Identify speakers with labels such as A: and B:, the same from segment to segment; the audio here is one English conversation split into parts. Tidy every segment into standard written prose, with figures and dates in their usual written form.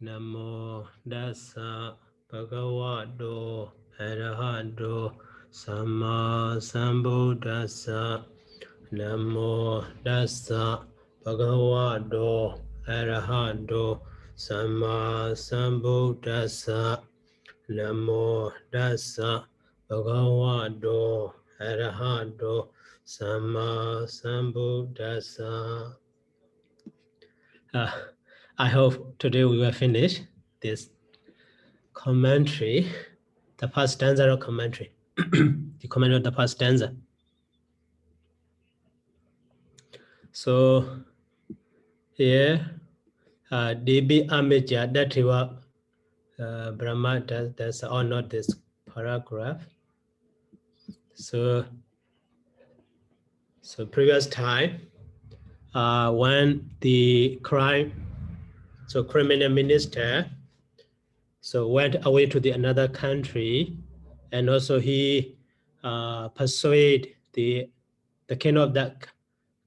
A: Namo Dasa Bhagavato Arahato Sama Sambuddhassa. Namo Dasa Bhagavato Arahato Sama Sambuddhassa. Namo Dasa Bhagavato Arahato Sama Sambuddhassa. I hope today we will finish this commentary, the first stanza of commentary, the commentary of the first stanza. So here, DB Amija Datiwa Brahma, that's or not this paragraph. So previous time, when the criminal minister went away to another country, and also he persuaded the king of that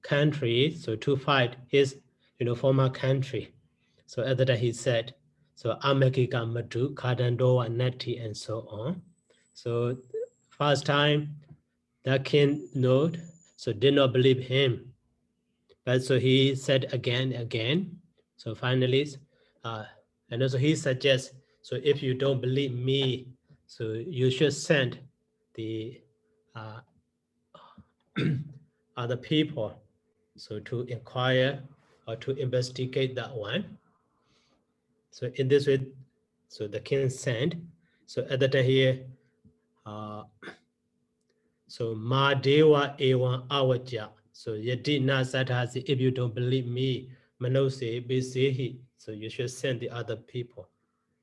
A: country to fight his former country. So at that he said, Amekika Matu, Kadando Nati, and so on. So first time that king did not believe him. But so he said again. So finally, and also he suggests, if you don't believe me, you should send the other people to inquire or to investigate that one. So in this way, the king sent. So at that time here, Madeva Ewan Awaja. So Yadina Satasi, if you don't believe me, Manose Besehi, so you should send the other people.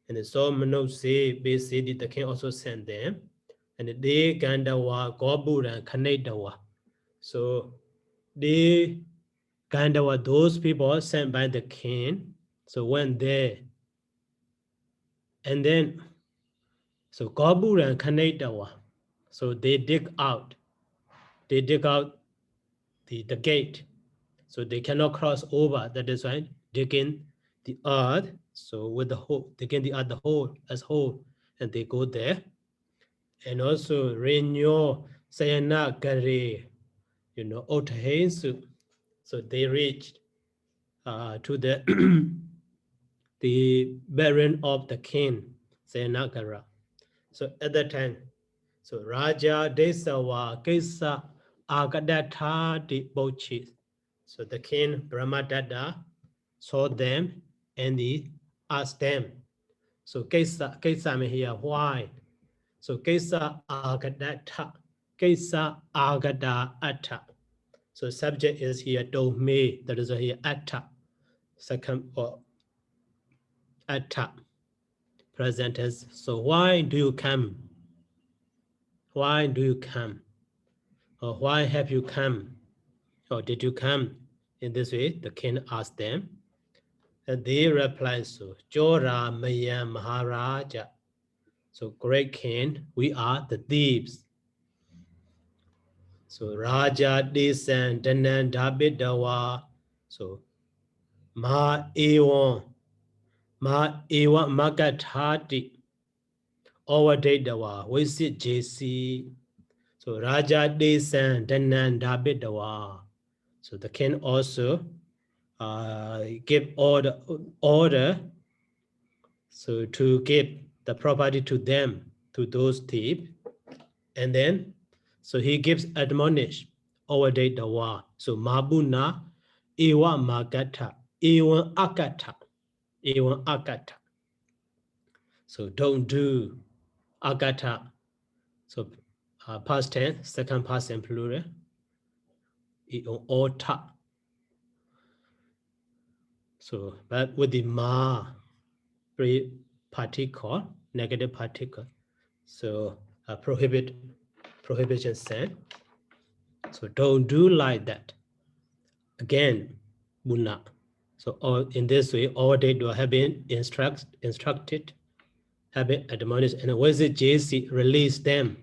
A: And so Manose Besedi, the king also sent them. And they Gandawa, Gobura, and Kanadawa. So they Gandawa, those people sent by the king, went there. And then, Gobura and Kanadawa, they dig out the gate, so they cannot cross over. That is why digging the earth, with the hole, digging the earth, the hole as whole, and they go there. And also renew Sayana Gare, Otahensu, so they reached to the barren of the king Sayanagara. So at that time, Raja Desawa Kesa Agadatha di Bochi. So the king Brahmadada saw them and he asked them. So Kesa me here, why? So Kesa Agadatha, Kesa Agada Atta. So subject is here me, that is here Atta. Second or Atta. Present as, so why do you come? Why do you come? Or why have you come? Or did you come? In this way, the king asked them. And they replied, Jora Maya Maharaja. So great king, we are the thieves. So Raja Desan Danan Dabidawa. So Ma Ewan Magathati. Overdadawa. We see JC. So Raja Desan Danan Dabidawa. So the king also give order to give the property to them, to those thieves. And then he gives admonish over the war. So Mabuna Ewa Magata Ewan Akata. So don't do Agata. So past tense, second person plural. Ota. So, but with the ma particle, negative particle, so prohibition said. So don't do like that. Again, Bunna. So all in this way, all they do have been instructed, have been admonished, and when the JC release them.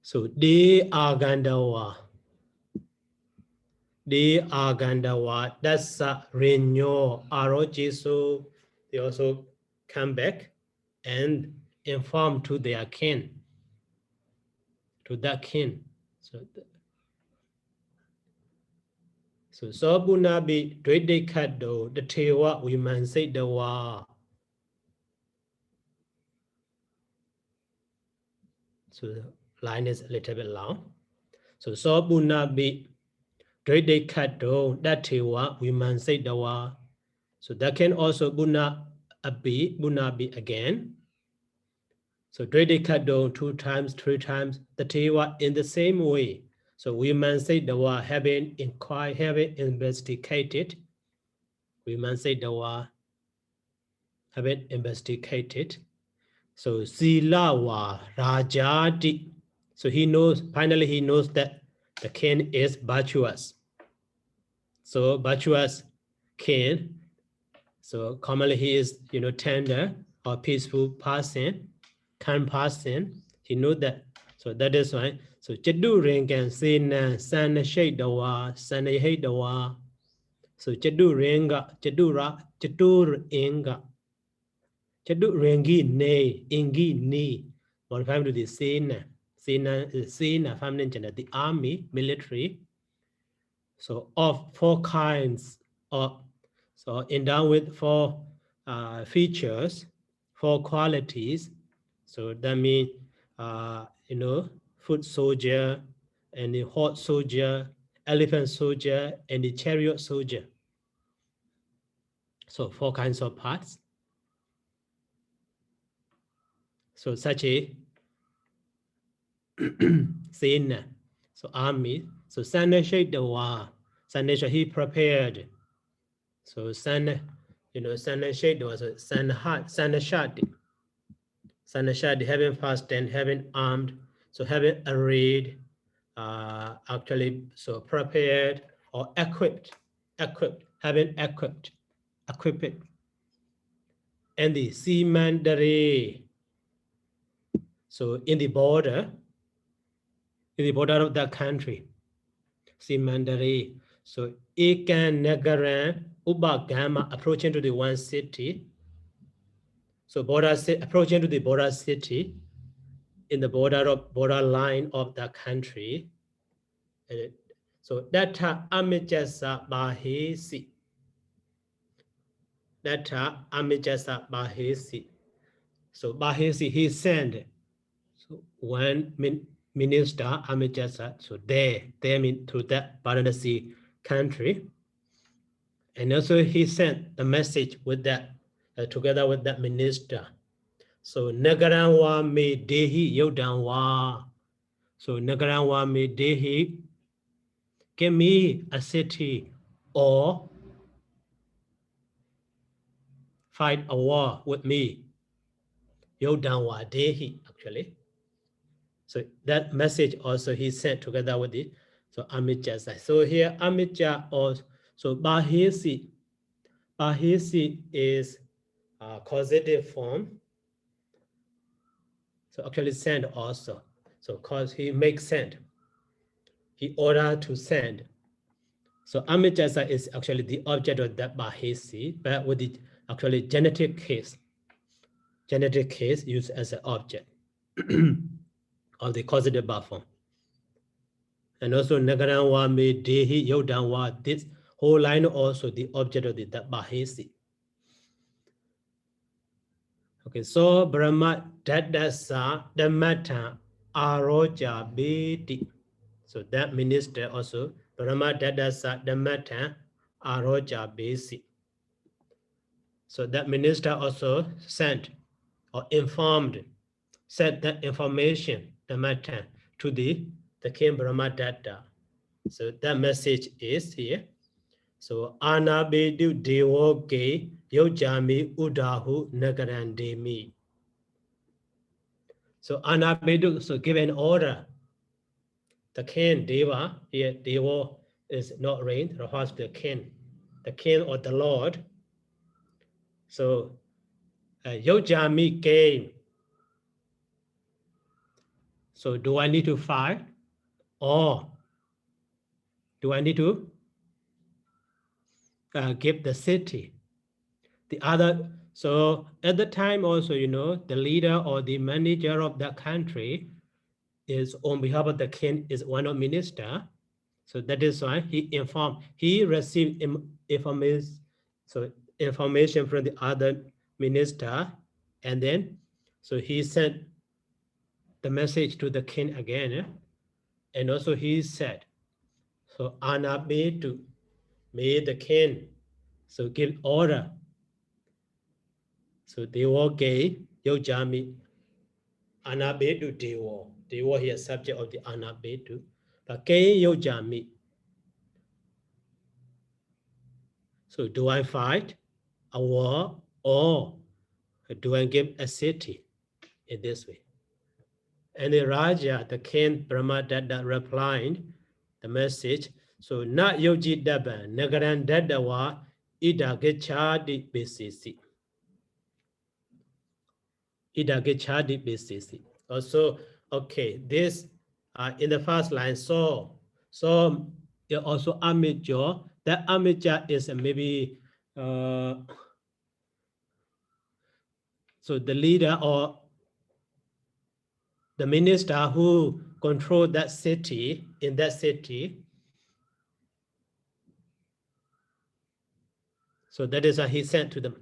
A: So De Agandawa. De Agandawa. That's Renyo Aroji. So they also come back and inform to their kin. To that kin. So Sobunabi Dwede Kado, the Tewa, we man say the wa. So the line is a little bit long. So Sobunabi Dwede Kado, that Tewa, we man say the wa. So that can also Buna Bunabi again. So Dwede Kado 2 times, 3 times, the Tewa in the same way. So we man say the wa, having inquired, having investigated. We man say the wa, having investigated. So Silawa Rajati. So he knows, finally he knows that the king is virtuous. So virtuous king. So commonly he is, tender or peaceful person, calm person. He knows that. So that is why. So Chadu Ringan Sina Sana Shadawa, Sana Hadawa. So Chadu Ringa, Chadura, Chadur Inga. Chadu Rengi Ne, Ingi Ni. Modified to the Sena. Sena, family gender, the army, military. So of 4 kinds of, so endowed with 4 features, 4 qualities. So that means, foot soldier, and the horse soldier, elephant soldier, and the chariot soldier. So 4 kinds of parts. So such a Sena, so army. So Sanashay Dawa, Sanashay he prepared. So Sanashay was a Sanashadi. Sanashadi having fast and having armed, so having arrayed, actually so prepared or equipped, having equipped. And the Simandare, so in the border of that country, Simandare. So Ekan Nagaran Ubagama approaching to the one city. So approaching to the border city in the border line of the country. So Data Amijasa Bahesi. Data Amijasa Bahesi. So Bahesi he sent so one minister Amijasa. So they mean to that Varanasi country. And also he sent the message with that, together with that minister. So Nagaranwa me dehi yodanwa. So Nagaranwa me dehi, give me a city or fight a war with me. Yodanwa dehi, actually. So that message also he sent together with it. So Amija. So here Amija also, so Bahesi is causative form. So actually send also. So cause he makes send. He ordered to send. So Amijasa is actually the object of that Bahesi, but with the actually genetic case used as an object of the causative verb form. And also Nagaranwa me dehi yodanwa, this whole line also the object of the Bahesi. Okay, so Brahma Dadasa Damata Aroja Beti. So that minister also, Brahma Dadasa Damata Aroja Besi. So that minister also sent or sent that information, the matter, to the king Brahma Datta. So that message is here. So Anabedu Dewoge Yojami Udahu Nagarandemi. So Anabedu, so give an order. The king Deva, here Devo is not rain, refers to the king or the Lord. So Yojami came. So do I need to fight, or do I need to give the city? The other, so at the time also, you know, the leader or the manager of that country is on behalf of the king is one of minister. So that is why he received information, so information from the other minister, and then so he sent the message to the king again, and also he said, so Anabe to made the king, so give order. So they were gay, Yojami, Anabe to Dewo. Dewo here subject of the Anabe to, but gay Yojami. So do I fight a war, or do I give a city in this way? And the Raja, the king Brahmadatta, replied the message. So na yoji daba nagaran dadawa ida gechadi besisi. Ida gechadi besisi. Also, okay, this in the first line, so also amateur. That amateur is maybe so the leader or the minister who controlled that city, in that city. So that is what he said to them.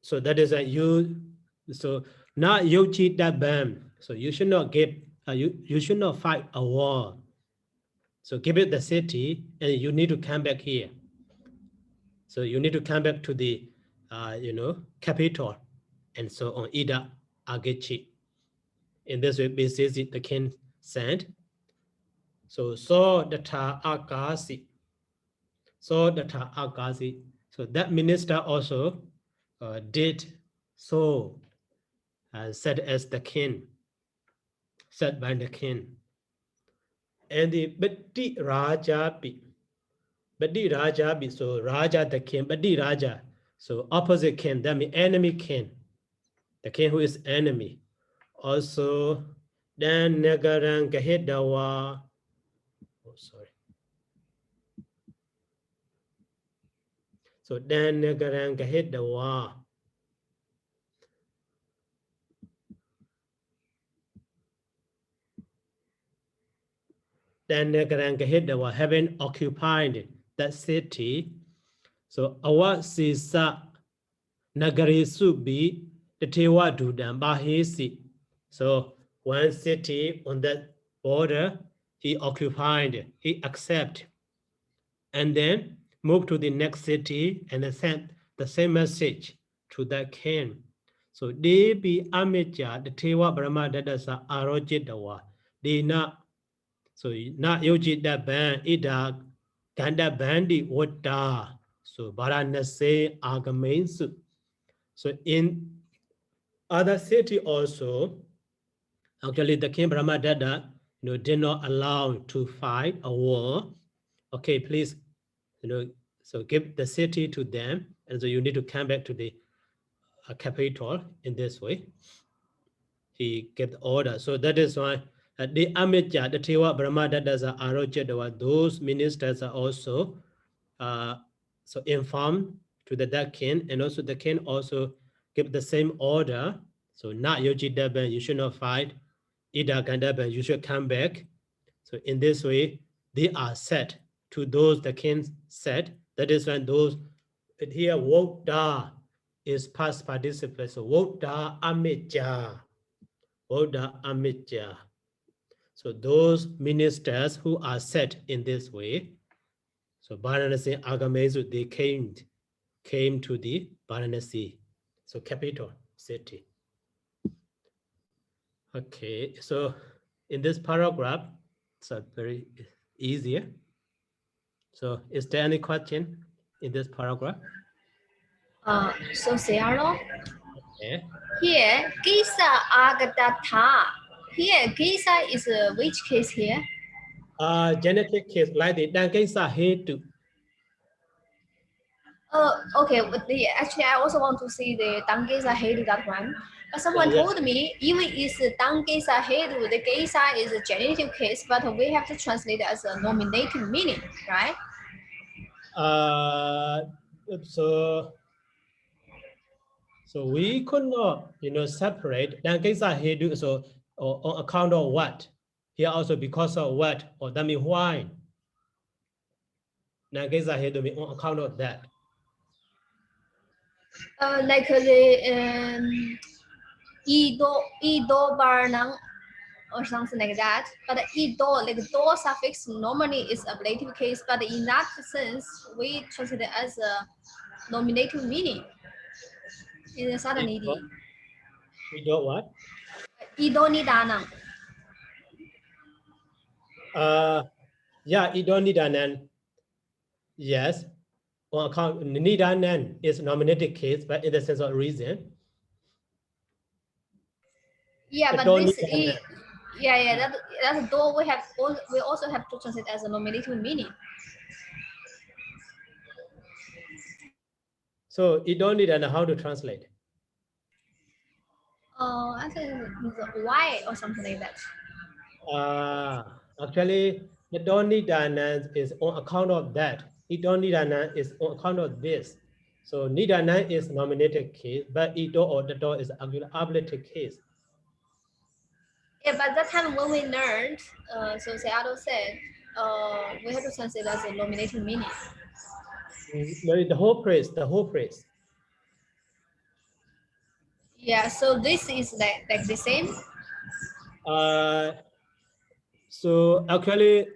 A: So that is so not yoji dabam. So you should not give, you should not fight a war. So give it the city, and you need to come back here. So you need to come back to the, you know, capital, and so on. Ida Agechi. In this way, basically the king said. So the ta akasi. So the ta akasi. So that minister also did so, said as the king, said by the king. And the Bati Rajabi, so Raja the king, Bati Raja, so opposite king, that means enemy king, the king who is enemy. Also, then Nagaran Gahedawa, oh sorry. So then Nagaran Gahedawa. Then Nagaran Gahedawa, having occupied that city. So Awa Sisa Nagari Subi, the Tewa Dudan Bahisi. So one city on that border, he occupied, he accepted, and then moved to the next city and sent the same message to that king. So they be Amija, the Tewa Brahma Dadasa Arojidawa, they not, so not Yoji that ban, Ida Ganda Bandi Wada, so Varanasi Agamensu. So in other city also, actually the king Brahmadatta, you know, did not allow to fight a war. Okay, please, you know, so give the city to them, and so you need to come back to the capital in this way. He gave the order. So that is why the Amija, the Tewa Brahmadatta, Arojadawa, those ministers are also so informed to the king, and also the king also give the same order. So not Yoji Daban, you should not fight. Ida Gandaban, you should come back. So in this way, they are set to those the king said. That is when those here Wokda is past participle. So Wokda Amija. Wokda Amija. So those ministers who are set in this way. So Varanasi Agamezu, they came to the Varanasi, so capital city. Okay, so in this paragraph, it's very easier. So is there any question in this paragraph?
B: So Sayadaw,
A: Okay.
B: here Gāthā Agatha. Here Gāthā is which case here?
A: Genetic case like the Dankesa Hetu.
B: Okay, but actually I also want to see the Dangesa Hedi, that one. But someone told me, even is Tang Gāthā Hedu, the Gāthā is a genitive case, but we have to translate it as a nominative meaning, right?
A: So we could not, separate Tang Gāthā Hedu. So on account of what? Here also because of what, or that means why? Tang Gāthā Hedu means on account of that.
B: Like the ido barnang or something like that. But ido, like do suffix, normally is ablative case, but in that sense, we translate it as a nominative meaning. In the southern
A: Ido what?
B: Ido nidanang.
A: Yeah, Ido nidanan. Yes. On account nidanan is nominative case, but in the sense of reason.
B: Yeah, but this that's do we also have to translate as a nominative meaning.
A: So Ido nidanan, how to translate?
B: I think why or something like that.
A: Actually, Ido nidanan is on account of that. Ido nidanan is on account of this. So nidanan is nominative case, but Ido or the do is actually ablative case.
B: Yeah, but that time when we learned, so Sayadaw said, we have to translate as a nominative meaning.
A: The whole phrase, the whole phrase.
B: Yeah, so this is like the same.
A: So actually,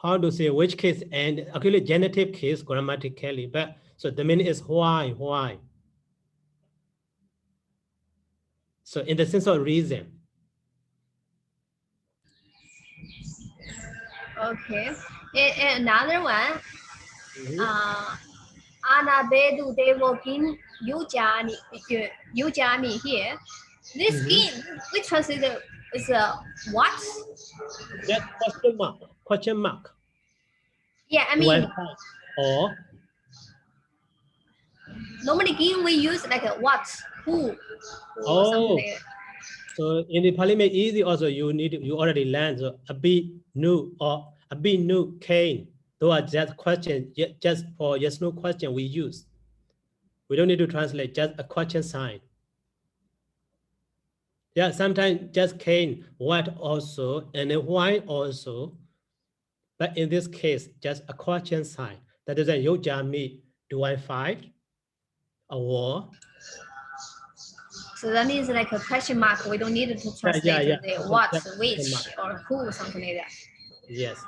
A: how to say which case, and actually genitive case grammatically, but so the meaning is why. So in the sense of reason.
B: Okay, and another one, Anabedu Devokin Yujani here. This skin, we translate it as a what?
A: That question mark.
B: Yeah, I mean,
A: or
B: normally kin we use like a what, who, or something like that.
A: So in the Pāḷi make easy also you already learned so a bit new or a bit new came. Those are just questions, just for yes no question we use. We don't need to translate, just a question sign. Yeah, sometimes just came, what also, and then why also. But in this case, just a question sign. That is a yojami, do I fight? A war?
B: So that means like a question mark. We don't need to translate the what, which, or who, something like that.
A: Yes.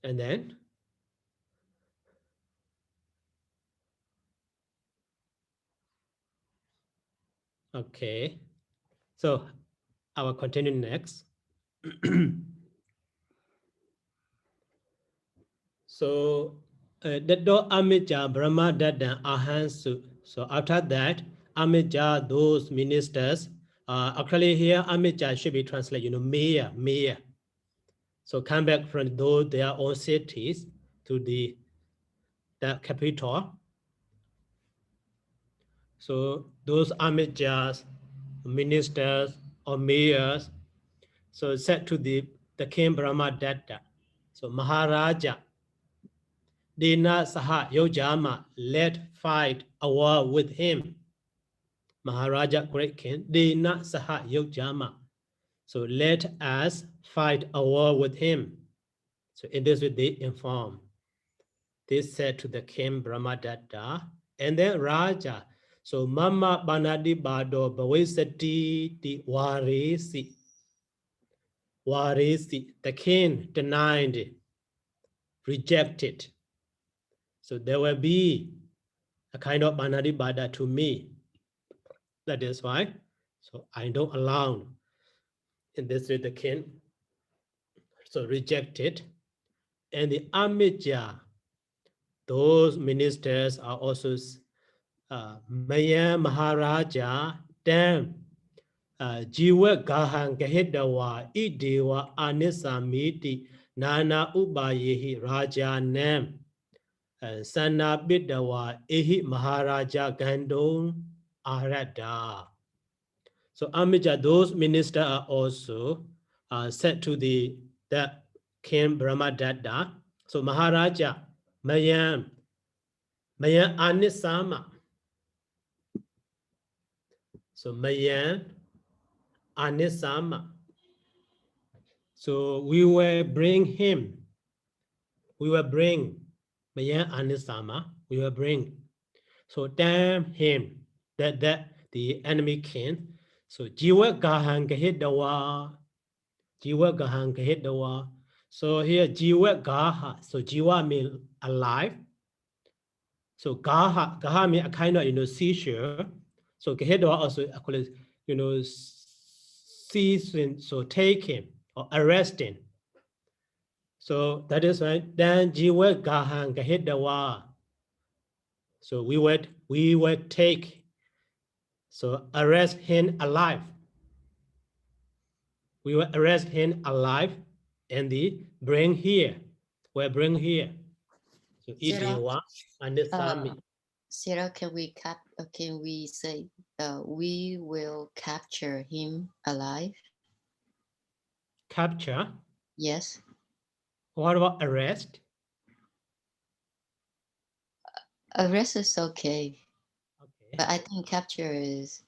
A: And then? Okay. So I will continue next. So that do amija brahma dadan ahansu. So after that, amija, those ministers, actually here amija should be translated, mayor. So come back from those their own cities to the capital. So those amijas, ministers or mayors, so said to the king Brahma Datta. So Maharaja, Dina Saha Yojama, let fight a war with him. Maharaja, great king, Dina Saha Yojama. So let us fight a war with him. So in this way they inform. They said to the king Brahmadatta, and then Raja. So Mama Banadi Bado Bhavisati Di Warisi. The king denied, rejected. So there will be a kind of Banadi Bada to me. That is why. So I don't allow. In this way, the king so rejected. And the Amija, those ministers are also Maya Maharaja, them Jiwa Gahan Gahidawa, Idewa Anisamiti, Nana Ubayehi Raja Nam. Sana Bidawa Ehi Maharaja Gandon Arada. So Amija, those ministers are also said to the King Brahmadatta. So Maharaja Mayan Anisama. So Mayan Anisama. So we will bring him. We will bring Mayan Anisama. We will bring. So damn him. That the enemy king. So Jiwa Gahan Gahidawa. Jiwa Gahan Gahidawa. So here Jiwa Gaha. So Jiwa means alive. So Gaha means a kind of seizure. So Gahidawa also seizing, so taking or arresting. So that is why then Jiwa Gahan Gahidawa. So we would take, so arrest him alive. We will arrest him alive and bring here. We'll bring here. So Idiwa and the Sami.
C: Sarah, can we say we will capture him alive?
A: Capture?
C: Yes.
A: What about arrest?
C: Arrest is okay.
A: Okay.
C: But I think capture is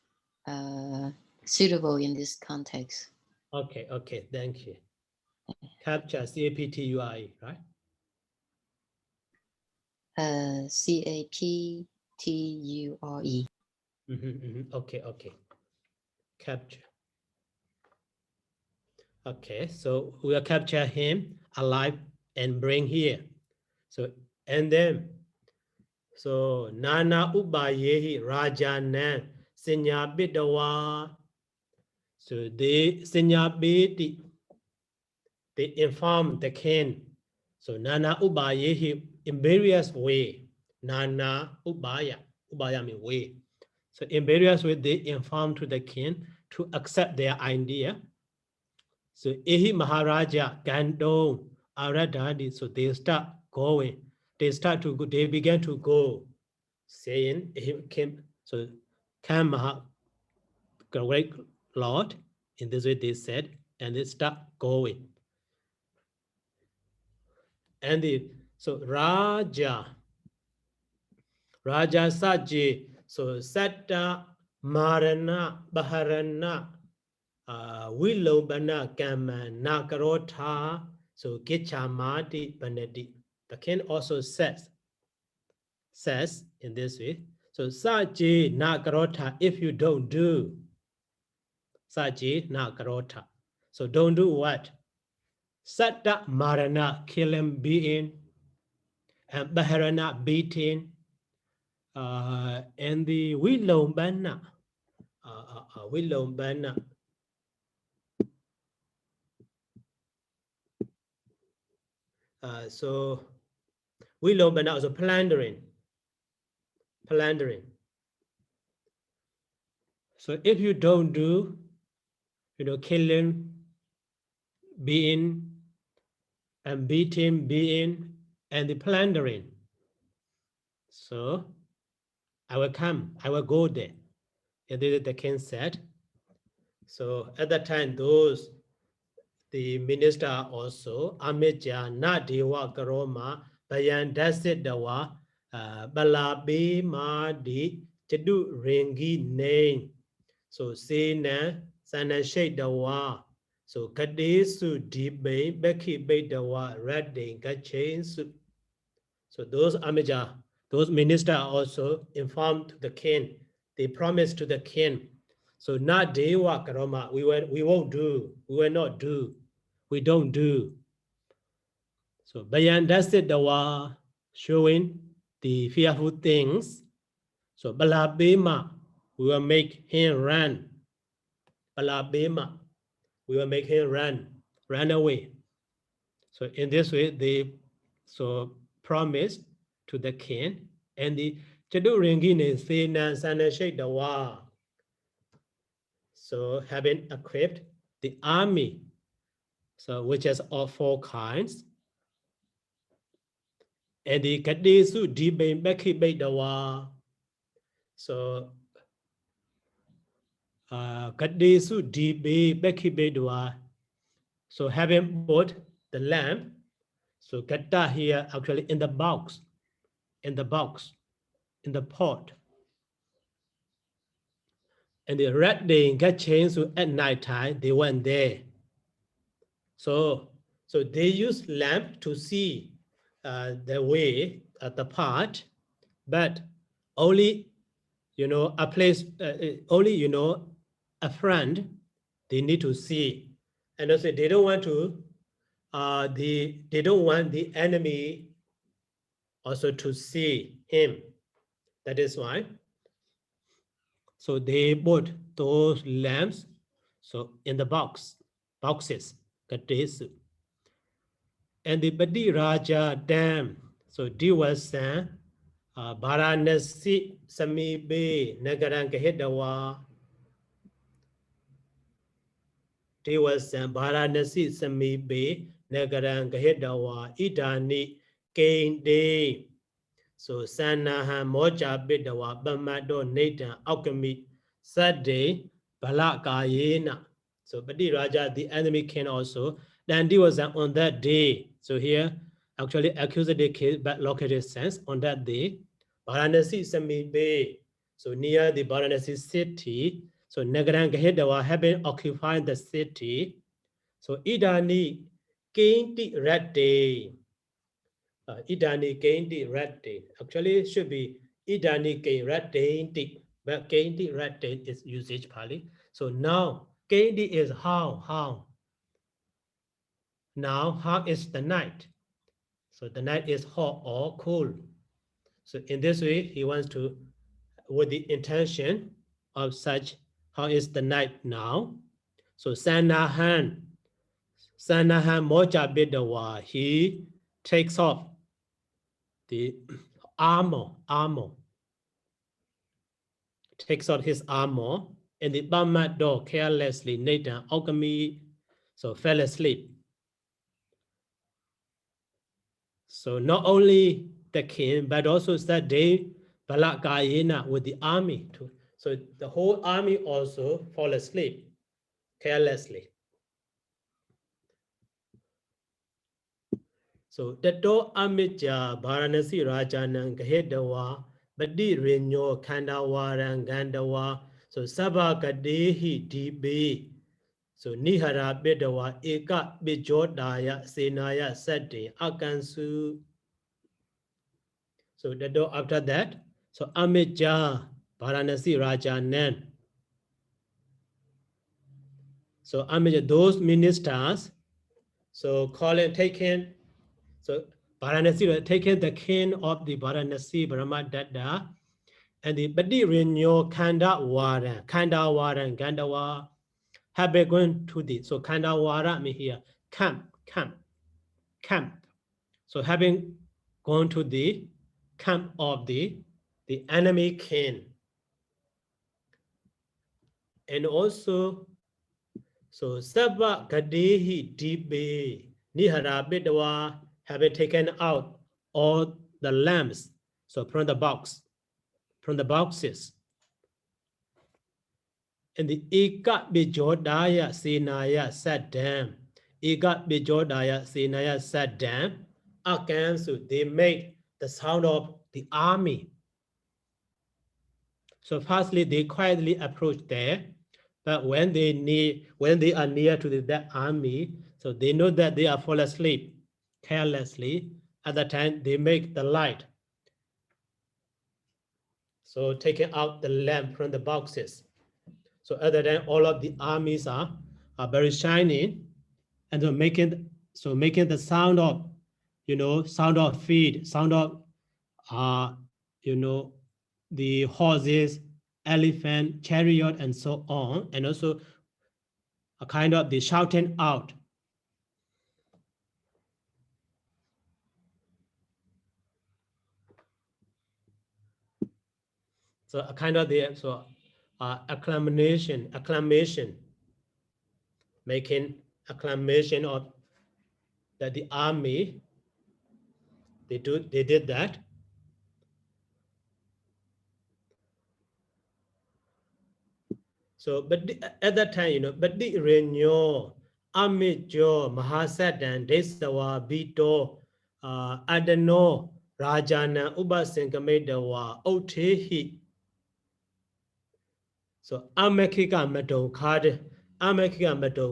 C: suitable in this context.
A: Okay, thank you. Capture, CAPTURE, right?
C: CAPTURE.
A: Okay. Capture. Okay, so we'll capture him alive and bring here. So, and then, so Nana Ubayehi Rajanan Sinya Bidawa. So they Sinya Bidi, they inform the king. So Nana Ubayehi in various way. Nana Ubaya means way. So in various ways they inform to the king to accept their idea. So Ehi Maharaja Gandon Aradadi, so they start going. They began to go, saying so come great Lord, in this way they said, and they start going. And so Raja Saji, so Satta Marana Baharana Wilobana Kama Nakarota, so Gichamati Banadi. The king also says in this way, so Saji Nakarota, if you don't do Saji Nakarota, so don't do what? Satta Marana, killing being, and Baharana beating, and the Wilobana. So Wilobana also plundering. So if you don't do, killing, being, and beating, being, and the plundering, so I will go there. And the king said. So at that time, the minister also, Amija Nadewa Karoma, Bayan Dasit Dawa, Balabi Madi, Chadu Ringi name. So Sina, Sana Shade Dawa. So Kadesu Dibe, Beki Bedawa, Redding, Kachain. So those Amija, those ministers also informed the king. They promised to the king. So not Dewa Karoma, we won't do, we will not do, we don't do. So Bayan Dasit Dawa showing the fearful things. So Balabima, we will make him run. Balabima, we will make him run away. So in this way, they promised to the king, and the Chaduringine Sina Sana Dawa. So having equipped the army, so which is of 4 kinds. and the Kadesu Dibe Beki Bedawa. So Kadesu Dibe Beki Bedawa. So having bought the lamp, so Gāthā here actually in the box, in the pot. And the red day got changed to at night time, they went there. So they use lamp to see the way at the path, but only a place, only a friend they need to see, and also they don't want to they don't want the enemy also to see him. That is why. So they bought those lamps, so in the boxes, Kadesu. And the Badi Raja Dam, so Diwasan, Varanasi Samibe, Nagaran Kahedawa, Diwasan, Varanasi Samibe, Nagaran Kahedawa, Idani, Kain Day. So Sanaha Moja Bidawa, Bamado Nathan, Alchemy, Saturday, Balakayena. So Badi Raja, the enemy king also. Then he was on that day. So here, actually accusative case, but located sense on that day. Varanasi Sami Bay. So near the Varanasi city. So Nagaran Gahedawa having occupied the city. So Idani gained the red day. Idani gained the red day. Actually, it should be Idani gained red day. But gained the red day is usage Pāļi. So now gained is how. Now how is the night? So the night is hot or cool. So in this way, he wants to, with the intention of such, how is the night now? So Sanahan Moja Bidawa, he takes off the armor, takes out his armor, and the Bama door carelessly, Nathan alchemy, so fell asleep. So not only the king, but also that day, Balakayena with the army too. So the whole army also fall asleep carelessly. So the do amija Varanasi Rajanan Gahedawa, Badi Renyo Kandawaran Gandawa, so Sabha Gadehi Dibe, so Nihara Bedawa, Eka Bijodaya, Senaya Sati, Akansu. So the door after that, so Amija Varanasi Rajanan. So Amija, those ministers, so taken, so Varanasi taken the king of the Varanasi Brahmadada, and the Badi Renyo Kandawaran, Gandawa, have been going to the, so Kandawara mean here, camp. So having gone to the camp of the enemy king. And also, so Sabba Gadehi Dibe Nihara Bidawa having taken out all the lamps, so from the boxes. And the Ika Bijodaya Senaya sat down. Ika Bijodaya Senaya sat down. Again, so they make the sound of the army. So firstly, they quietly approach there, but when they are near to that army, so they know that they are fall asleep carelessly. At that time, they make the light. So taking out the lamp from the boxes. So other than all of the armies are very shining, and so making the sound of, sound of feet, sound of, the horses, elephant, chariot, and so on, and also a kind of the shouting out. So a kind of the acclamation, making acclamation of that the army They did that. So, but at that time, but the renyo, amijo, mahasatan, desawa, bito, adano, rajana, ubasinkamedawa, otehi. So, amekika madon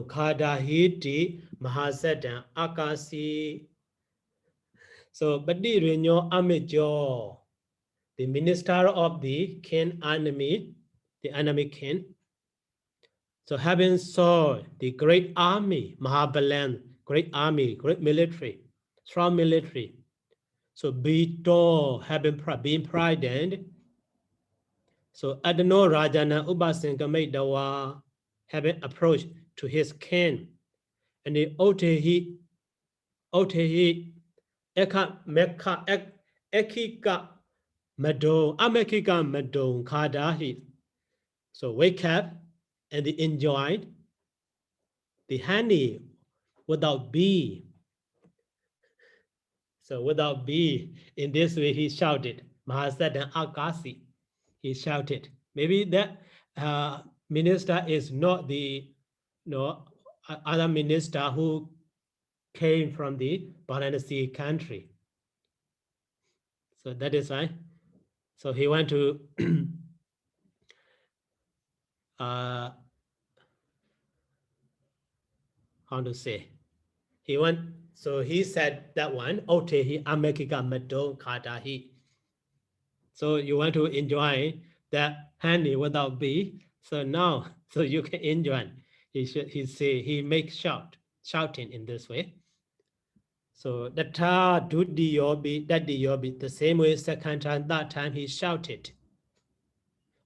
A: kada hiti, mahasatan, akasi. So, but the renyo, amijo, the minister of the king enemy, the enemy king. So having saw the great army, Mahabalan, great army, great military, strong military. So Bito having been prided. So Adano Rajana Ubasinkamedawa having approached to his king. And the Otehi, Eka Meka Ekika Madon, Amekika Madon Kadahi. So wake up and they enjoyed the honey without bee. So without bee, in this way he shouted, Mahasadan Akasi. He shouted. Maybe that minister is not the other minister who came from the Varanasi country. So that is why. So he went to how to say? He went. So he said that one. Otehi amekika madon kadahi. So you want to enjoy that honey without bee. So now, so you can enjoy. He makes shouting in this way. So that dudiyobi, that diyobi, the same way second time, that time he shouted.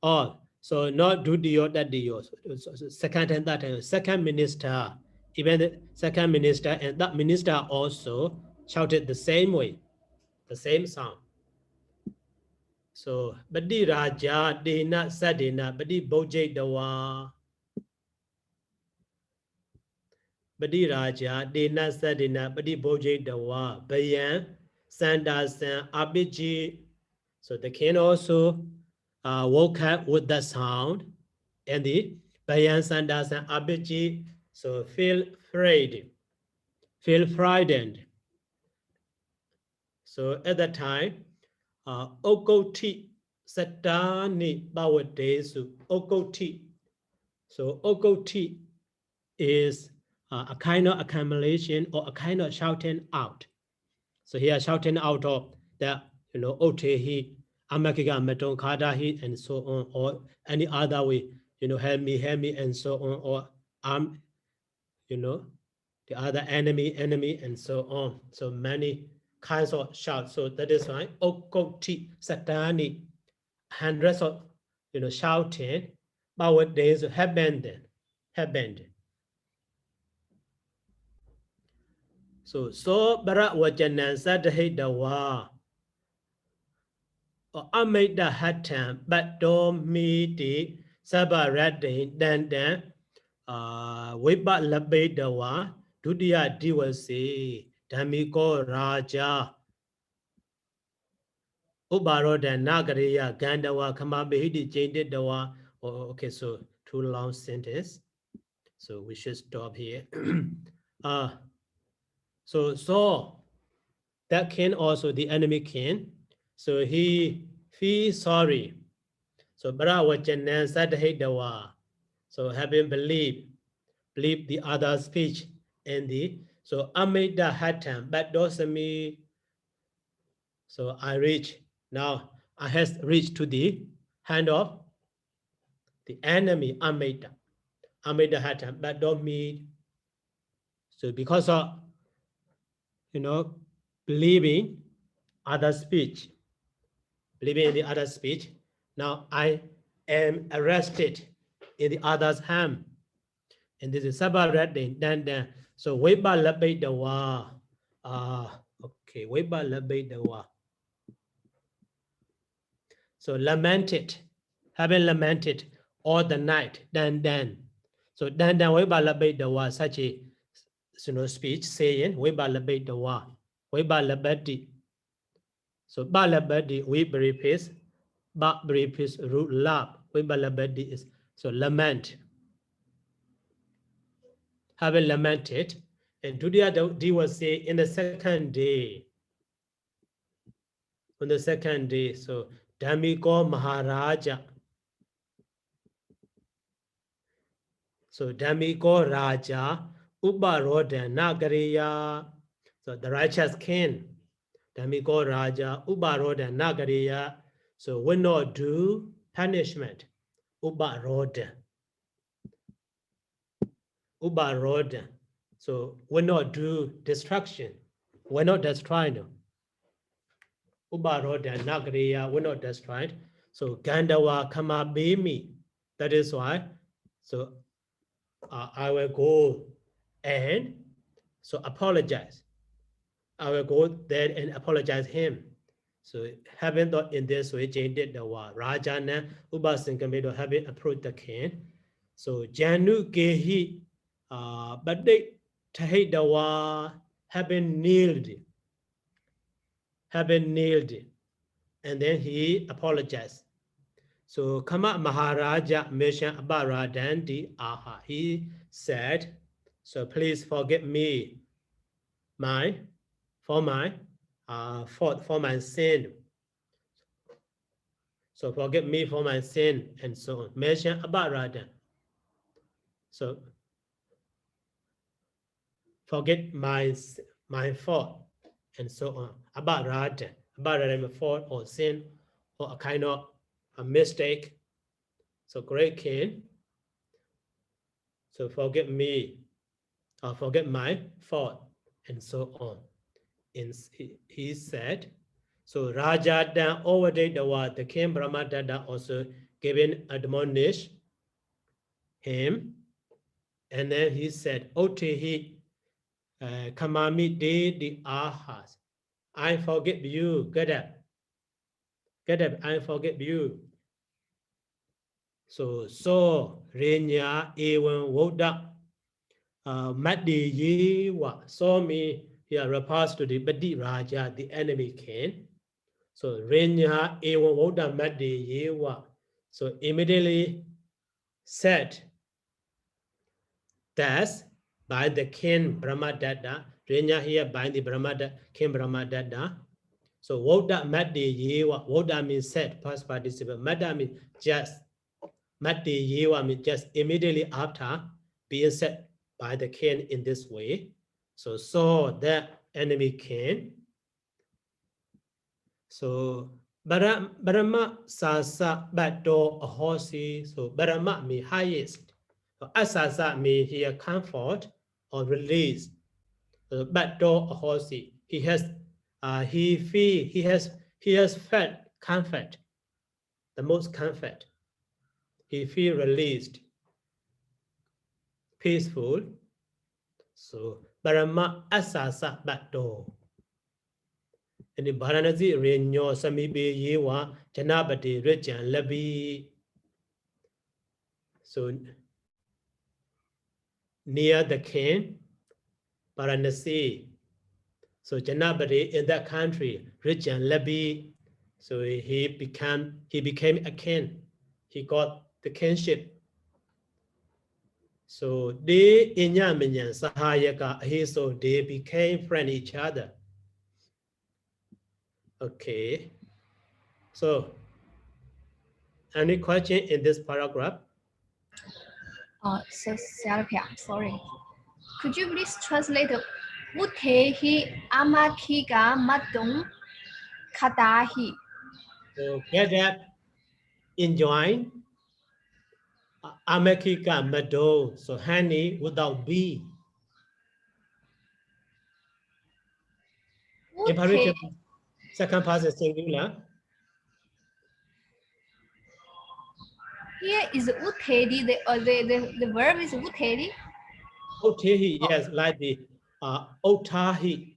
A: Oh, so not dudiyo, that diyo. So second time, that time, second minister, even the second minister and that minister also shouted the same way, the same sound. So, Badi Raja, Dena, Sadena, Badi Bojay Dawa. Badi Raja, Dena, Sadena, Badi Bojay Dawa, Bayan, Sandasan, Abiji. So the king also woke up with the sound and the Bayan, Sandasan, Abiji. So feel frightened. So at that time, Okoti Satani Bawadesu, Okoti. So Okoti is a kind of accumulation or a kind of shouting out. So here shouting out of that, Otehi, Amakiga Meton Kadahi, and so on, or any other way, help me, and so on, or the other enemy, and so on. So many kinds of shouts. So that is why Okoti Satani, hundreds of shouting, but days happened. So bara wajanan sadahidawa or amida hatam but dom midi sabaradin dan wiba labedawa dudia diwasi damiko raja Ubaroda Nagariya Gandawa Kamabehidi Jade Dawa. Okay, so too long sentence. So we should stop here. So that king also the enemy king. So he feels sorry. So Barawa Janan Sadhe Dawa. So having believe the other speech and the so Amida Hatam, but dosami. So I reach now. I has reached to the hand of the enemy Amida Hatam, but don't mean. So because of believing other speech, believing in the other speech, now I am arrested in the other's hand. And this is Sabarat then so Weba Labay Dawa. Okay, Weba Labay Dawa. So lamented, having lamented all the night, then. So then Weba Labay Dawa, such a speech saying Weba Labay Dawa, Weba Labadi. So balabadi we preface, ba preface root lab, we balabadi is so lament. Having lamented, and Dudia was say in the second day. On the second day, so Dhamiko Maharaja. So Dhamiko Raja Ubaroda Nagariya. So the righteous king. Dhamiko Raja Ubaroda Nagariya. So will not do punishment. Ubaroda. Ubaroda. So will not do destruction. Will not destroy them. Ubaroda Nagariya will not destroy. So Gandawa Kamabimi. That is why. So I will go and so apologize. I will go there and apologize him. So having thought in this way, Jane did the war. Rajana Ubasinkamedo having approached the king. So Janu Gehi but they Tahid the war having kneeled. And then he apologized. So Kama Maharaja mentioned about Radandi Aha. He said, so please forgive me for my sin. So forgive me for my sin and so on. Mention about Radha. So forget my fault and so on. About Radha fault or sin or a kind of a mistake. So great king. So forgive me or forget my fault and so on. And he said, so Raja Dan overday the king Brahmadada also given admonish him, and then he said, Otehi Kamami de the Ahas. I forgive you. Get up, I forgive you. So Renya Ewan Woda Madi Yewa saw me here refers to the Badi Raja, the enemy king. So Renya Ewan Woda Madi Yewa. So immediately said that by the king Brahmadada, Renya here by the king Brahmadada. So Woda Madi Yewa, Woda means said, past participle, Mada means just, Madi Yewa means just immediately after being said by the king in this way. So saw the enemy king. So Barama Sasa Bato Ahosi. So Barama means highest. So Asasa means here comfort or release. Bato Ahosi. He has felt comfort, the most comfort. He feel released, peaceful. So Barama Asasa Bato. And in Baranasi Renyo Samibe Yewa Janabati Rijan Labi. So near the king, Varanasi. So Janabati in that country, Rijan Labi. So he became a king. He got the kingship. So they Inyaminyan Sahayaka, so they became friend each other. Okay. So any question in this paragraph?
B: So Sayadaw, sorry. Could you please translate Utehi Amakiga Matung Kadahi?
A: So get up, enjoy. Amakika Mado, so honey without B. Imperative second person singular.
B: Here is Utedi, the verb is Utedi.
A: Otahi, yes, like the Otahi.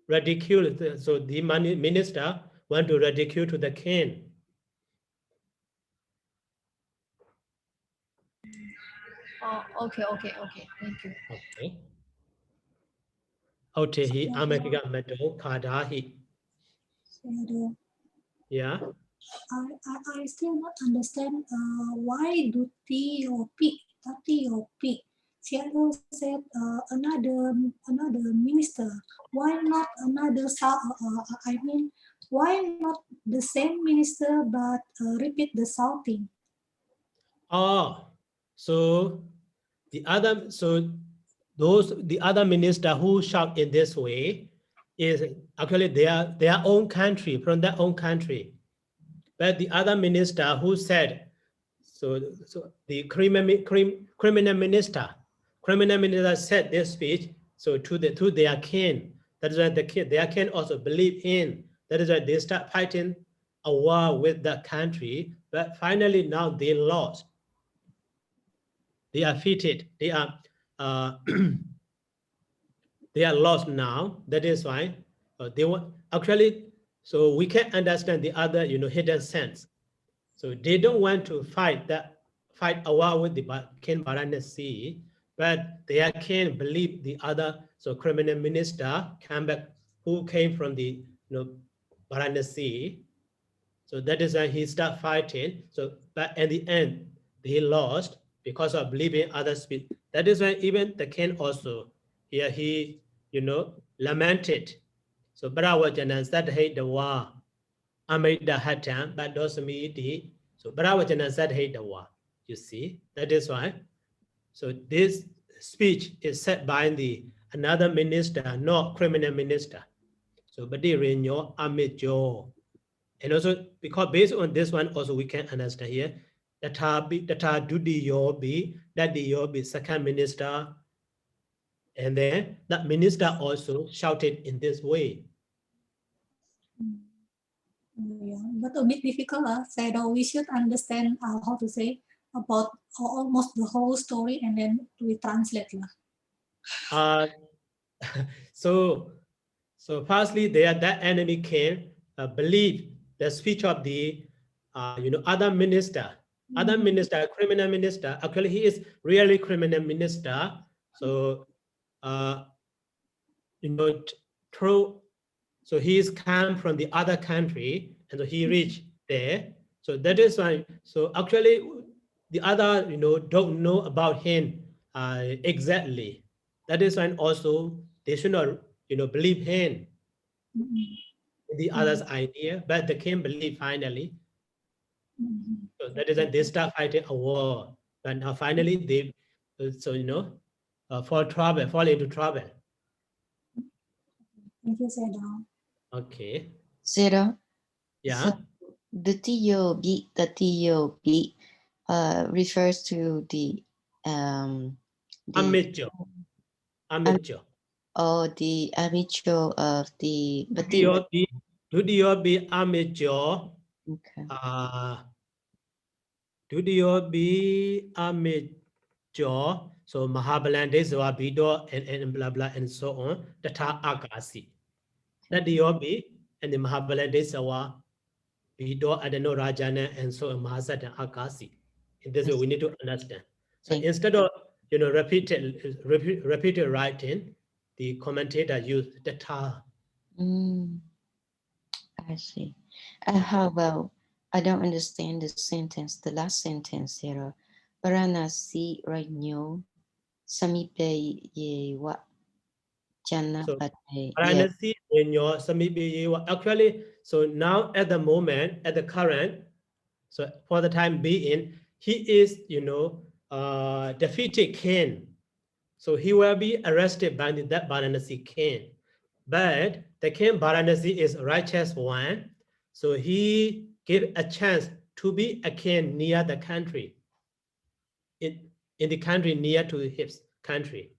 A: Ridicule, so the minister want to ridicule to the king.
B: Oh, okay, thank you.
A: Okay. Autehi America Metal Kadahi.
D: Sayadaw,
A: Yeah.
D: I still not understand why do Tati or P. Sayadaw said another minister. Why not another? I mean, why not the same minister but repeat the shouting?
A: Oh, so the other minister who shout in this way is actually their own country, from their own country. But the other minister who said, so the criminal minister said this speech, so to their king. That is why their king also believe in. That is why they start fighting a war with the country. But finally now they lost. They are defeated. They are they are lost now. That is why they want actually. So we can understand the other hidden sense. So they don't want to fight a war with the King Varanasi, but they can believe the other criminal minister came back who came from the Varanasi. So that is why he started fighting. So but at the end he lost because of believing other speech. That is why even the king also here he lamented. So Bharawajana said hate the war. Amrita Hatam, but also me. So Bharawajana said hate the war. You see, that is why. So this speech is said by the another minister, not criminal minister. So Badi Renyo Amijo. And also because based on this one, also we can understand here that Dudi Yobi, that the Yobi second minister, and then that minister also shouted in this way.
D: Yeah, but a bit difficult. Sayadaw, we should understand how to say about almost the whole story and then we translate.
A: So firstly, that enemy can believe the speech of the other minister, criminal minister. Actually, he is really criminal minister. So through so he is come from the other country and so he reached there. So that is why. So actually, the other don't know about him exactly. That is why also they should not believe him the other's idea, but they can believe finally. So that is why they start fighting a war. But now finally they fall into trouble.
D: Thank you, Sayadaw.
A: Okay.
C: Zero.
A: Yeah.
C: So the TOB refers to the
A: Amateur.
C: or the amateur of the
A: Dudio amateur.
C: Okay.
A: Dudio be amateur. So Mahabalandeswa Bido and blah blah and so on. Tata Akasi. That Diobi and the Mahabalandesawa Bido Adeno Rajana and so on Mahasat and Akasi. In this way we need to understand. So instead of repeated writing, the commentator used the ta.
C: I see. How about I don't understand the sentence, the last sentence here. Varanasi right now, Samipe ye what Jana
A: So
C: Pate.
A: Varanasi in your Samibi actually, so now at the moment, at the current, so for the time being, he is, defeated king. So he will be arrested by that Varanasi king. But the king Varanasi is righteous one. So he gave a chance to be a king near the country. In the country near to his country.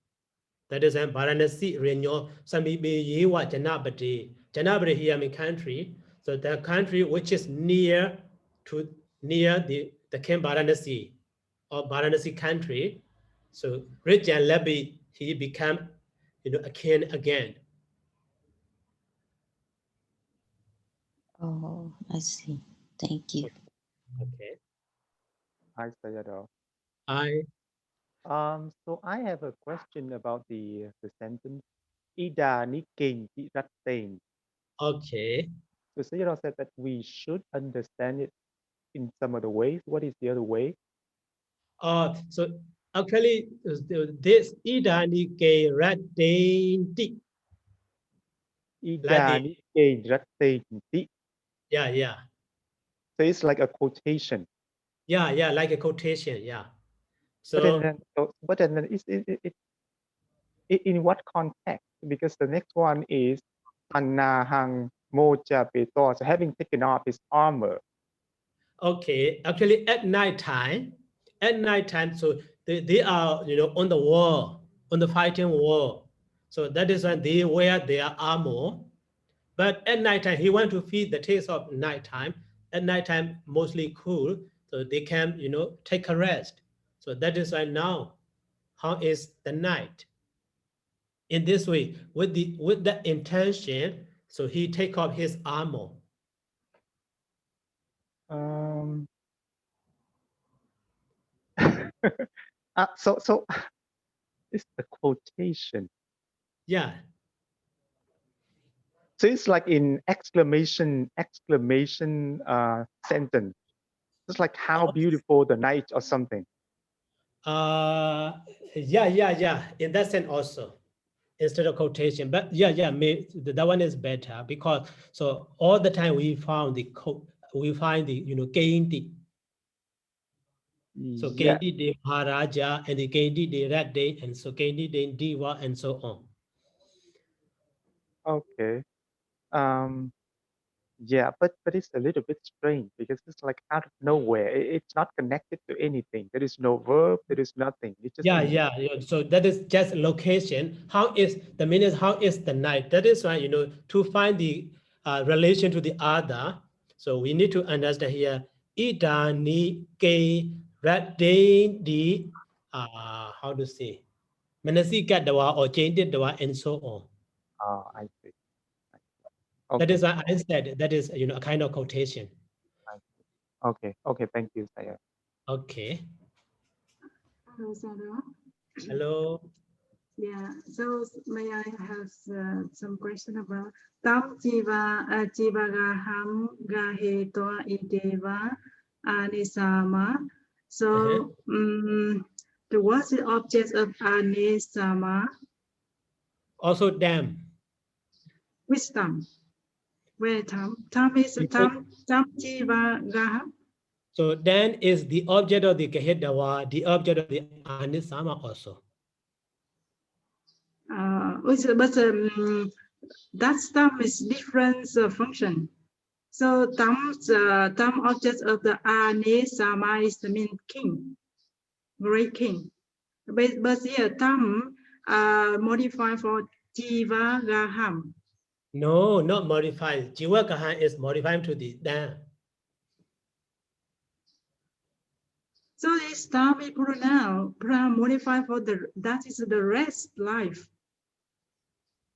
A: That is in Varanasi, Renyo, Samibi Yewa Janabati. Janabati here means country. So the country which is near the King Varanasi or Varanasi country. So rich and Lebi, he become a king again.
C: Oh, I see. Thank you.
A: Okay.
E: Hi, Sayadaw.
A: I
E: So I have a question about the sentence. Ida Niking Ratain.
A: Okay.
E: So Sayadaw said that we should understand it in some other ways. What is the other way?
A: So actually, this idani ke ratinti.
E: Ida Niking Ratain.
A: Yeah.
E: So it's like a quotation.
A: Yeah, like a quotation. Yeah.
E: But
A: So
E: then in what context? Because the next one is Anahang Moja Beto, so having taken off his armor.
A: okay, actually at night time, so they are on the war, on the fighting war. So that is when they wear their armor. But at night time, he want to feed the taste of nighttime. At nighttime, mostly cool, so they can take a rest. So that is why now, how is the night? In this way, with the intention, so he take off his armor.
E: So it's the quotation.
A: Yeah.
E: So it's like in exclamation sentence. It's like how beautiful the night or something.
A: Yeah. In that sense also, instead of quotation. But yeah, that one is better because so all the time we find the Kendi. So
E: Yeah.
A: Kendi de Maharaja and the Kendi de Rat Day and so Kendi de Diva and so on.
E: Okay. Yeah, but it's a little bit strange because it's like out of nowhere. It's not connected to anything. There is no verb. There is nothing. It's just
A: Yeah. So that is just location. How is the meaning? How is the night? That is why to find the relation to the other. So we need to understand here. Ida ni ke rat day di how to say manasi dawa or changed dawa and so on.
E: I see.
A: That
E: Okay.
A: is why I said that is a kind of quotation.
E: Okay. Thank you, Saya.
A: Okay.
F: Hello, Sayadaw.
A: Hello.
F: Yeah, so may I have some question about Tam Jiva Jivagaham Gaheto Ideva Anisama. So what's the object of Anisama?
A: Also dam.
F: Which Tam? Where Tam? Tam is Tam Jiva Gaham.
A: So then is the object of the Kahedawa, the object of the Anisama also.
F: But that Tam is different function. So Tam object of the Anisama is the mean king, great king. But here Tam modified for Jiva Gaham.
A: No, not modified. Jiva Gahan is modified to the dam.
F: So this Tam is pronoun modified for that is the rest life.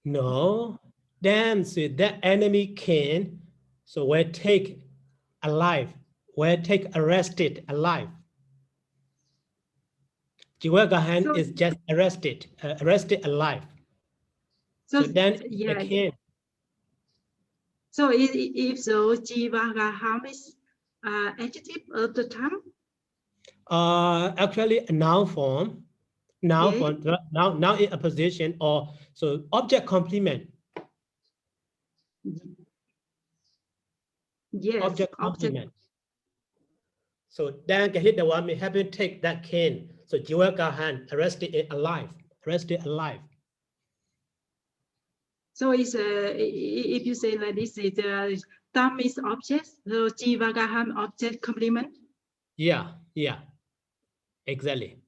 A: No, then so that enemy king, so we take alive, we take arrested alive. Jiva Gahan is just arrested alive. So then
F: yeah.
A: the king.
F: So if so, Jiva Gaham is adjective of the Tam.
A: Actually a noun form. Now in a position or so object complement.
F: Yes,
A: object complement. So then the one may have been take that cane. So Jiva Gahan arrested alive.
F: So it's if you say like this, it's Tam is object, so Jiva Gaham object complement.
A: Yeah, exactly.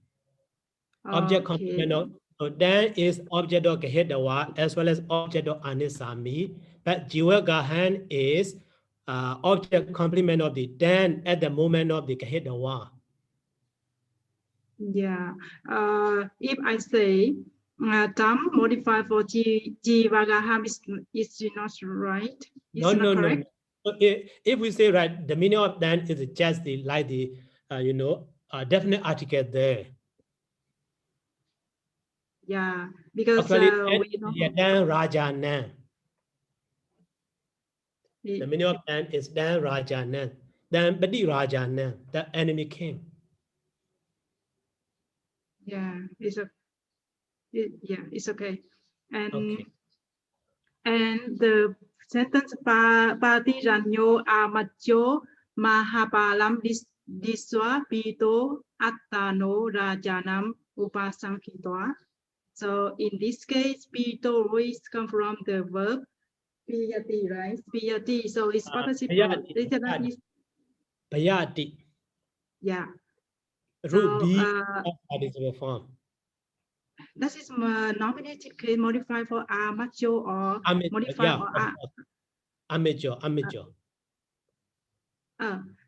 A: Object complement. So then is object of Gahedawa as well as object of Anisami. But Jiva Gahan is object complement of the then at the moment of the Gahedawa.
F: Yeah. If I say Tam modified for Jiva Gaham is not right. It's not correct.
A: No. So if we say right, the meaning of then is just the definite article there.
F: Yeah, because
A: Actually,
F: we know
A: Dan Rajanan. The
F: it-
A: meaning of Dan is Dan Rajanan. Dan Badi Rajanan, the enemy king.
F: yeah, it's okay. And
A: Okay.
F: and the sentence Pati Ranyo Amacho Mahapalam Diswa Pito Attano Rajanam Upasankitwa. So in this case, Pito always come from the verb Piyati, right? Piyati. So it's participle.
A: Bayati.
F: Yeah.
A: Root
F: So
A: B participle form.
F: that is nominative case modified for macho or modified for
A: amateur.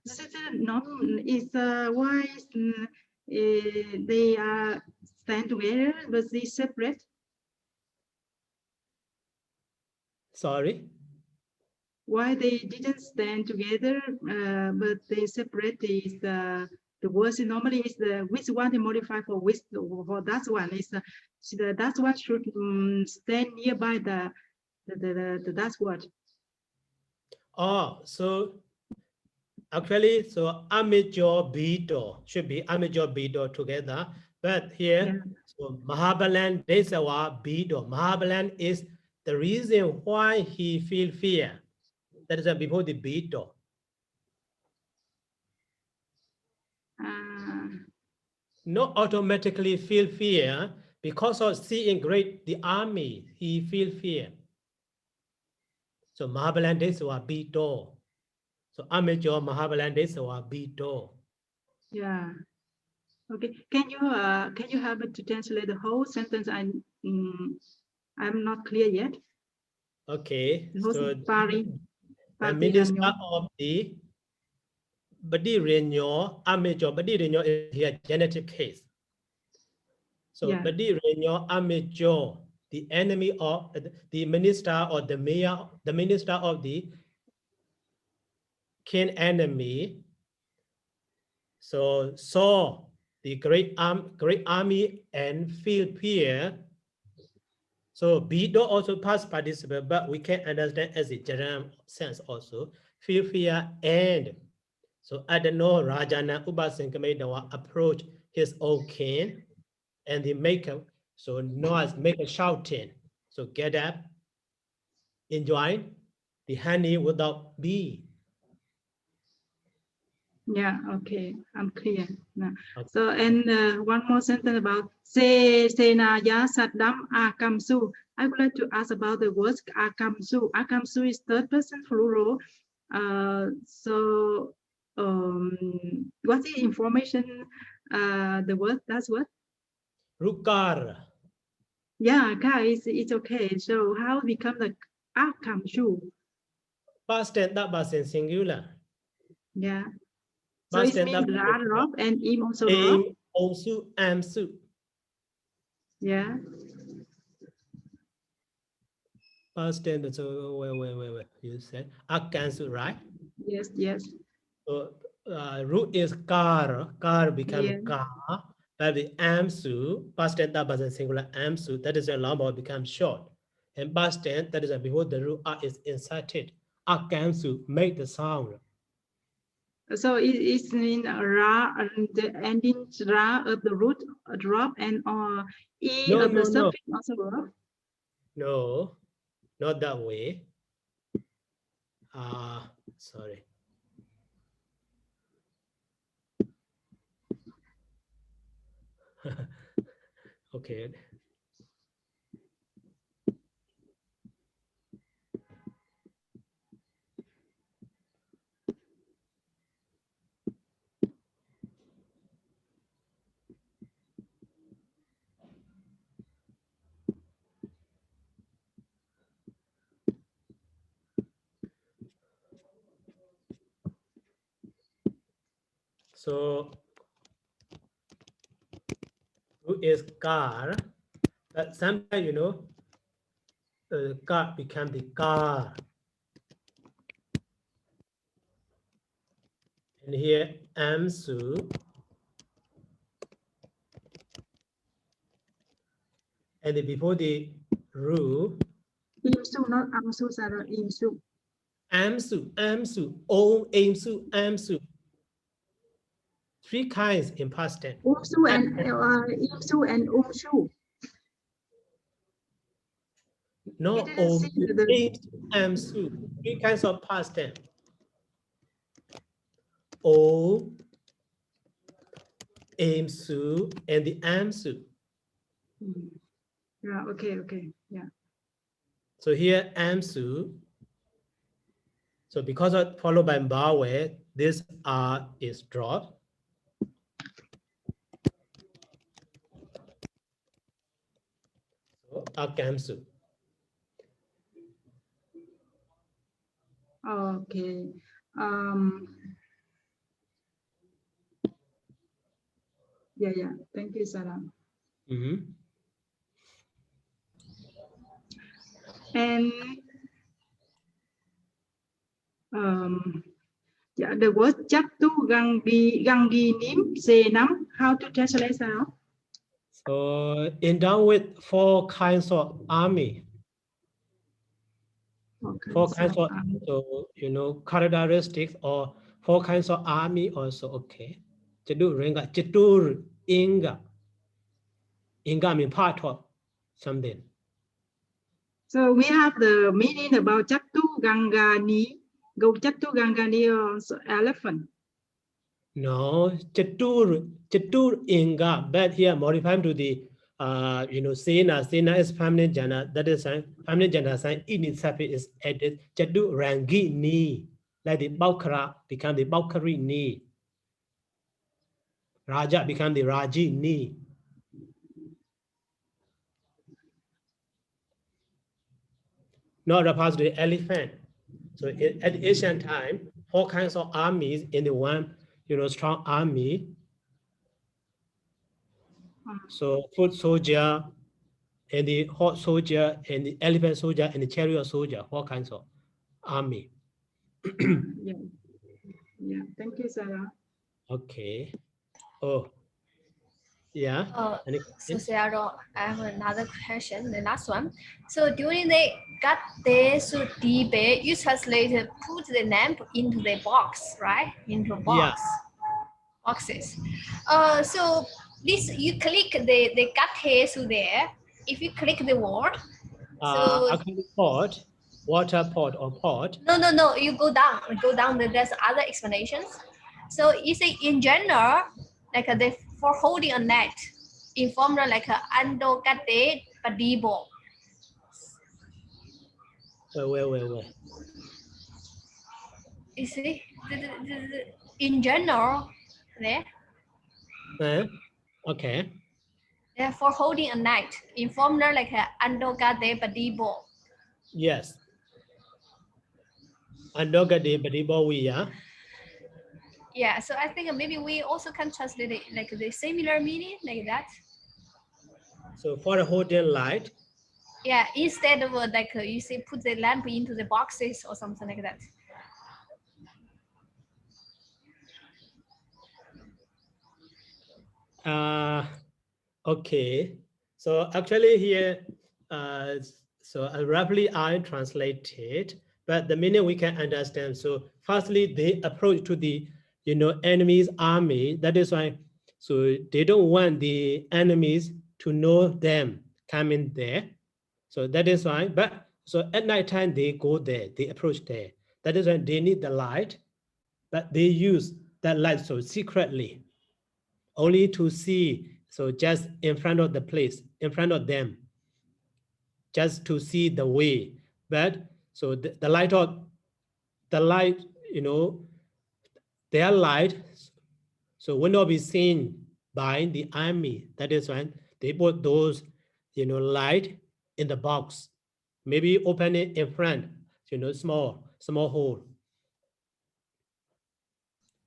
F: This is why they stand together, but they separate.
A: Sorry.
F: Why they didn't stand together, but they separate is the words normally is the which one they modify for which for that one is that one should stand nearby the that word.
A: Oh, so actually, so amateur beetle should be amateur beetle together, but here, so Mahabalan Desawa beetle. Mahabalan is the reason why he feel fear. That is before the beetle. Not automatically feel fear because of seeing great the army. He feel fear. So Mahabalan Desawa beetle. So amateur Mahabalan Desawa beetle.
F: Yeah. Okay. Can you help me to translate the whole sentence? I'm not clear yet.
A: Okay. So
F: the
A: minister of the Badi Renyo, amateur Badi Renyo is here genetic case. So Badi Renyo, amateur, the enemy of the minister or the mayor, the minister of the king enemy. So saw the great army and feel fear. So Bido also past participle, but we can understand as a general sense also. Feel fear and so Adano Rajana Ubasankamadawa approach his own king and they make a noise, make a shouting. So get up, enjoy the honey without bee.
F: Yeah, okay, I'm clear now. Okay. So, and one more sentence about Senaya Saddam Akamsu. I would like to ask about the word Akamsu. Akamsu is third person plural. So, what's the information? The word, that's what?
A: Rukar.
F: Yeah, it's okay. So, how become the Akamsu?
A: Past tense, that was in singular.
F: Yeah. So it means ra, rob, and im also rob.
A: Im also amsu.
F: Yeah.
A: Past tense. So wait. You said akansu, right?
F: Yes.
A: So root is car. Car become car. But the amsu, past tense that was in singular amsu. That is a long become short. And past tense that is before the root is inserted. Akansu make the sound.
F: So it's in ra and the ending ra of the root drop and e of the suffix also drop.
A: No, not that way. Sorry. Okay. So who is car? But sometimes car become the car. And here amsu. And then before the ru,
F: Imsu, not amsu, Sarah. Imsu.
A: amsu, om, aimsu, amsu. 3 kinds in past tense.
F: Umsu and imsu and umshu.
A: No,
F: It
A: om,
F: is the
A: aimsu, amsu. 3 kinds of past tense. Om, aimsu, and the amsu.
F: yeah. Okay. Yeah.
A: So here amsu. So because of followed by bawe, this R is dropped. So akamsu.
F: Okay. Yeah. Thank you, Sarah. And yeah, the word Chattu Gangi Nim Se Nam. How to translate Sarah?
A: So endowed with 4 kinds of army. 4 kinds of, so you know, characteristics or 4 kinds of army also okay. Chadu ringa, chitur inga. Inga means part of something.
F: So we have the meaning about Chattu Gangani. Go Chattu Gangani also elephant.
A: No, chitur inga, but here modified to the you know, sena is feminine gender, that is feminine gender sign in itself is added. Chadu rangi ni, like the Baukara become the Baukari ni. Raja become the Raji ni. Not opposed to the elephant. So at ancient time, 4 kinds of armies in the one, you know, strong army. So foot soldier, and the horse soldier, and the elephant soldier, and the chariot soldier, 4 kinds of army.
F: Yeah. Thank you, Sarah.
A: Okay. Oh, yeah.
B: So Sayadaw, I have another question, the last one. So during the Gāthā Suttanipātapāḷi, you translated put the lamp into the box, right? Into box. Yeah. Boxes. So this you click the Gāthā there. If you click the word, so
A: pot, water pot or pot.
B: No. You go down. There's other explanations. So you say in general, like for holding a net, in formula like andokate padibo.
A: Where?
B: You see, in general, there.
A: Okay.
B: Yeah, for holding a net, in formula like andokate padibo.
A: Yes. Andokate padibo we are.
B: Yeah, so I think maybe we also can translate it like the similar meaning like that.
A: So for a holding light.
B: Yeah, instead of like you say put the lamp into the boxes or something like that.
A: Okay. So actually here, so roughly I translated, but the meaning we can understand. So firstly, they approach to the, you know, enemy's army. That is why, so they don't want the enemies to know them coming there. So that is why, but so at night time they go there, they approach there. That is why they need the light, but they use that light so secretly, only to see. So just in front of the place, in front of them, just to see the way. But so the light, you know, their light, so will not be seen by the army. That is why they put those, you know, light in the box. Maybe open it in front, you know, small hole.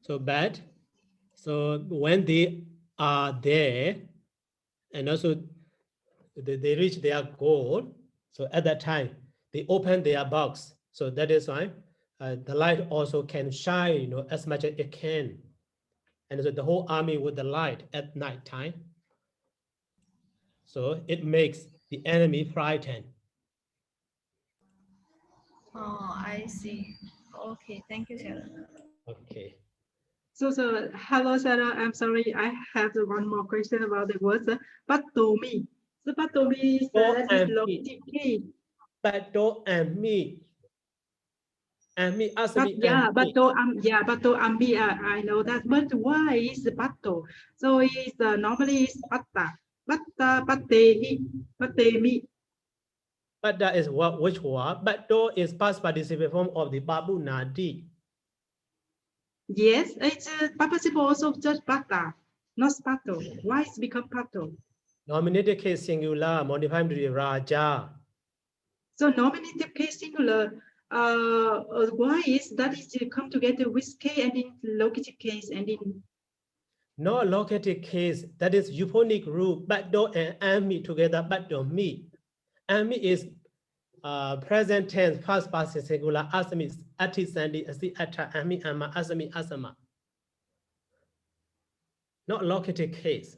A: So bad. So when they are there, and also they reach their goal. So at that time, they open their box. So that is why the light also can shine, you know, as much as it can. And so the whole army with the light at night time. So it makes the enemy frightened.
B: Oh, I see. Okay, thank you, Sayadaw.
A: Okay.
F: So hello, Sarah. I'm sorry. I have one more question about the words. Patomi. So patomi is that is logic key.
A: Pato and me. And me,
F: But
A: asami
F: yeah,
A: and me.
F: bato ambi. I know that. But why is bato? So it's normally is patta, patehi, patemi.
A: But that is what which word? Pato is past participle form of the babu nadi.
F: Yes, it's participle also just patta, not pato. Why it's become pato?
A: Nominated case singular modified to the raja.
F: So nominative case singular. Why is that is to come together with K and in locative case and in
A: No locative case, that is euphonic rule, Pato and ami together, Pato me. Ami is present tense, past participle singular, asami, ati, sandi, asi, ata, ami, ama, asami, asama. Not locative case.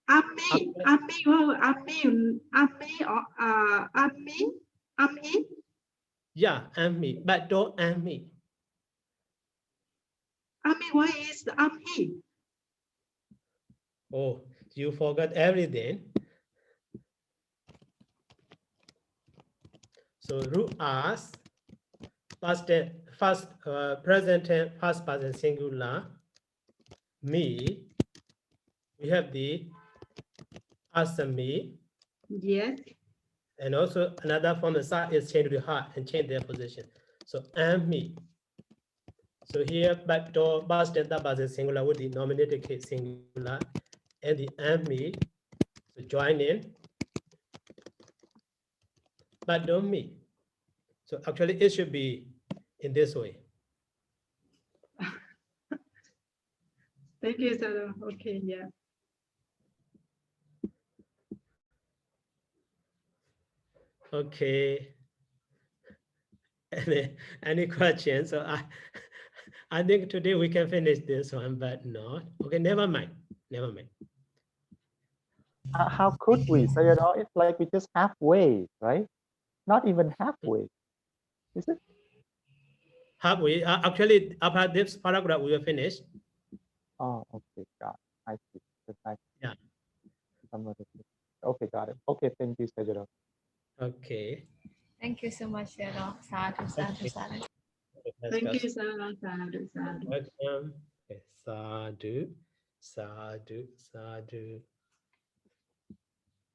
F: ami or ami.
A: Yeah, ami, Pato ami.
F: Ami, why is ami?
A: Oh, you forgot everything. So root as present tense, past participle singular. Me, we have the asami,
F: Yes.
A: and also another form of sa is change to the heart and change their position. So ami. So here, Pato past tense participle singular with the nominated case singular and the ami. So join in, Pato me. So actually, it should be in this way.
F: Thank you, Sayadaw. Okay, yeah.
A: Okay. Any questions? So I think today we can finish this one, but not. Okay, never mind. Never mind.
E: How could we? So, you know, it's like we just halfway, right? Not even halfway, is it?
A: Have we actually after this paragraph we will finish?
E: Oh, okay, got it. I see.
A: Yeah.
E: Okay, got it. Okay, thank you, Sayadaw.
A: Okay.
B: Thank you so much, Sayadaw. Sadhu, sadhu, sadhu.
F: Thank you, Sayadaw. Sadhu, sadhu.
A: Welcome. Okay. Sadhu, sadhu, sadhu.